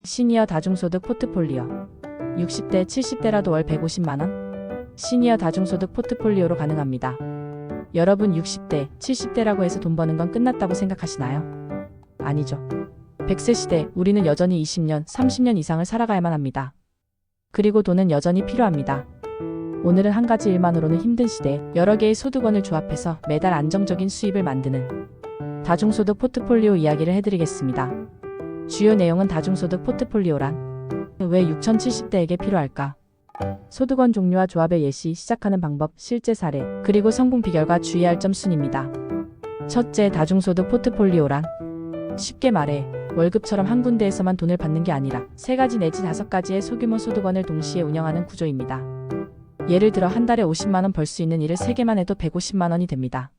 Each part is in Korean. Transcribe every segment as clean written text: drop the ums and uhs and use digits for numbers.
시니어 다중소득 포트폴리오. 60대, 70대라도 월 150만원? 시니어 다중소득 포트폴리오로 가능합니다. 여러분 60대, 70대라고 해서 돈 버는 건 끝났다고 생각하시나요? 아니죠. 100세 시대, 우리는 여전히 20년, 30년 이상을 살아가야만 합니다. 그리고 돈은 여전히 필요합니다. 오늘은 한 가지 일만으로는 힘든 시대에 여러 개의 소득원을 조합해서 매달 안정적인 수입을 만드는 다중소득 포트폴리오 이야기를 해드리겠습니다. 주요 내용은 다중소득 포트폴리오란 왜 6070대에게 필요할까? 소득원 종류와 조합의 예시, 시작하는 방법, 실제 사례, 그리고 성공 비결과 주의할 점 순입니다. 첫째, 다중소득 포트폴리오란 쉽게 말해 월급처럼 한 군데에서만 돈을 받는 게 아니라 3가지 내지 5가지의 소규모 소득원을 동시에 운영하는 구조입니다. 예를 들어 한 달에 50만원 벌 수 있는 일을 3개만 해도 150만원이 됩니다.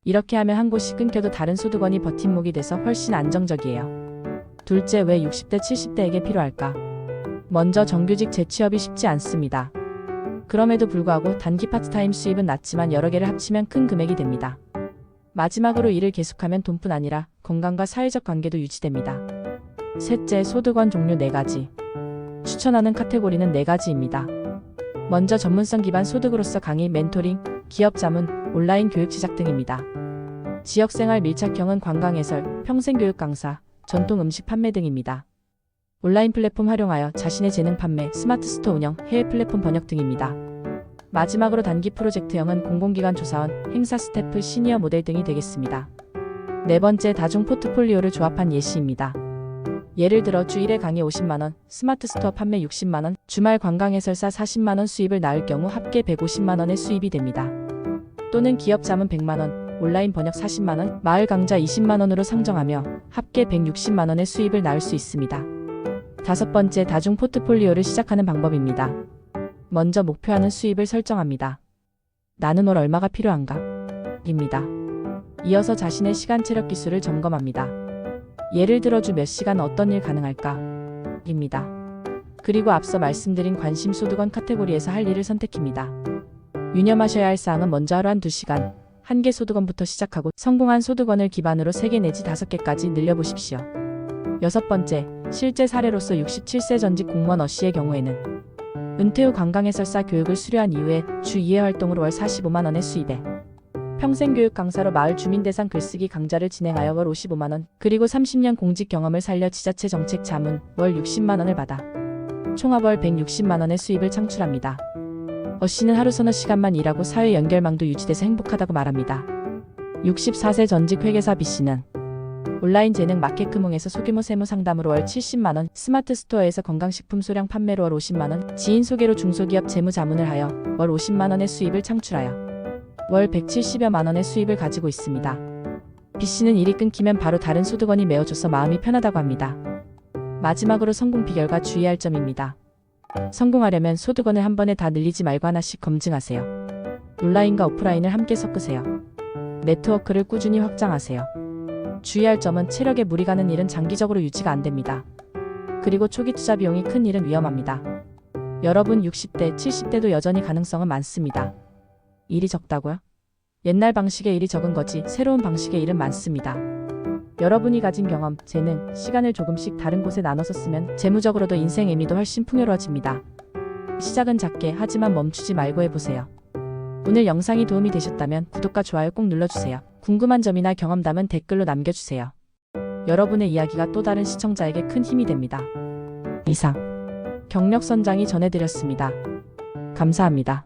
이렇게 하면 한 곳이 끊겨도 다른 소득원이 버팀목이 돼서 훨씬 안정적이에요. 둘째, 왜 60대, 70대에게 필요할까? 먼저 정규직 재취업이 쉽지 않습니다. 그럼에도 불구하고 단기 파트타임 수입은 낮지만 여러 개를 합치면 큰 금액이 됩니다. 마지막으로 일을 계속하면 돈뿐 아니라 건강과 사회적 관계도 유지됩니다. 셋째, 소득원 종류 4가지. 추천하는 카테고리는 4가지입니다. 먼저 전문성 기반 소득으로서 강의, 멘토링, 기업 자문, 온라인 교육 제작 등입니다. 지역생활 밀착형은 관광 해설, 평생교육 강사, 전통 음식 판매 등입니다. 온라인 플랫폼 활용하여 자신의 재능 판매, 스마트 스토어 운영, 해외 플랫폼 번역 등입니다. 마지막으로 단기 프로젝트형은 공공기관 조사원, 행사 스태프, 시니어 모델 등이 되겠습니다. 네 번째, 다중 포트폴리오를 조합한 예시입니다. 예를 들어 주 1회 강의 50만원, 스마트 스토어 판매 60만원, 주말 관광 해설사 40만원 수입을 낳을 경우 합계 150만원의 수입이 됩니다. 또는 기업 자문 100만원, 온라인 번역 40만원, 마을 강좌 20만원으로 상정하며 합계 160만원의 수입을 낳을 수 있습니다. 다섯 번째, 다중 포트폴리오를 시작하는 방법입니다. 먼저 목표하는 수입을 설정합니다. 나는 월 얼마가 필요한가? 입니다. 이어서 자신의 시간 체력 기술을 점검합니다. 예를 들어 주 몇 시간 어떤 일 가능할까? 입니다. 그리고 앞서 말씀드린 관심 소득원 카테고리에서 할 일을 선택합니다. 유념하셔야 할 사항은 먼저 하루 한 2시간, 1개 소득원부터 시작하고 성공한 소득원을 기반으로 3개 내지 5개까지 늘려보십시오. 여섯 번째, 실제 사례로서 67세 전직 공무원 어씨의 경우에는 은퇴 후 관광해설사 교육을 수료한 이후에 주 2회 활동으로 월 45만원의 수입에 평생교육 강사로 마을 주민대상 글쓰기 강좌를 진행하여 월 55만원, 그리고 30년 공직 경험을 살려 지자체 정책 자문 월 60만원을 받아 총합 월 160만원의 수입을 창출합니다. 어씨는 하루 서너 시간만 일하고 사회 연결망도 유지돼서 행복하다고 말합니다. 64세 전직 회계사 B씨는 온라인 재능 마케크몽에서 소규모 세무 상담으로 월 70만원, 스마트 스토어에서 건강식품 소량 판매로 월 50만원, 지인 소개로 중소기업 재무 자문을 하여 월 50만원의 수입을 창출하여 월 170여 만원의 수입을 가지고 있습니다. B씨는 일이 끊기면 바로 다른 소득원이 메워줘서 마음이 편하다고 합니다. 마지막으로 성공 비결과 주의할 점입니다. 성공하려면 소득원을 한 번에 다 늘리지 말고 하나씩 검증하세요. 온라인과 오프라인을 함께 섞으세요. 네트워크를 꾸준히 확장하세요. 주의할 점은 체력에 무리 가는 일은 장기적으로 유지가 안 됩니다. 그리고 초기 투자 비용이 큰 일은 위험합니다. 여러분 60대, 70대도 여전히 가능성은 많습니다. 일이 적다고요? 옛날 방식의 일이 적은 거지 새로운 방식의 일은 많습니다. 여러분이 가진 경험, 재능, 시간을 조금씩 다른 곳에 나눠서 쓰면 재무적으로도 인생 의미도 훨씬 풍요로워집니다. 시작은 작게 하지만 멈추지 말고 해보세요. 오늘 영상이 도움이 되셨다면 구독과 좋아요 꼭 눌러주세요. 궁금한 점이나 경험담은 댓글로 남겨주세요. 여러분의 이야기가 또 다른 시청자에게 큰 힘이 됩니다. 이상 경력선장이 전해드렸습니다. 감사합니다.